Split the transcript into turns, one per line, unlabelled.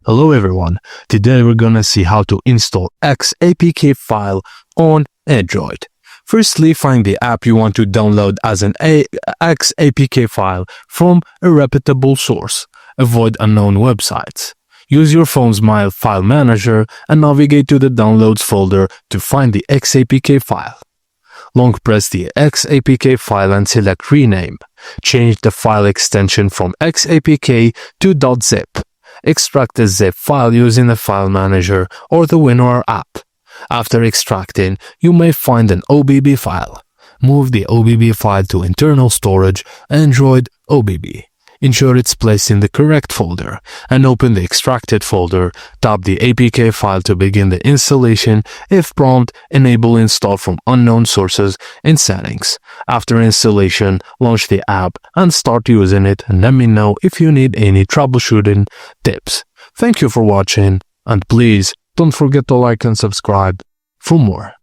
Hello everyone, today we're gonna see how to install Xapk file on Android. Firstly, find the app you want to download as an Xapk file from a reputable source. Avoid unknown websites. Use your phone's file manager and navigate to the downloads folder to find the Xapk file. Long press the Xapk file and select rename. Change the file extension from Xapk to .zip. Extract the zip file using the file manager or the WinRAR app. After extracting, you may find an OBB file. Move the OBB file to internal storage, Android OBB. Ensure it's placed in the correct folder and open the extracted folder. Tap the APK file to begin the installation. If prompt, enable install from unknown sources in settings. After installation, launch the app and start using it, and let me know if you need any troubleshooting tips. Thank you for watching, and please don't forget to like and subscribe for more.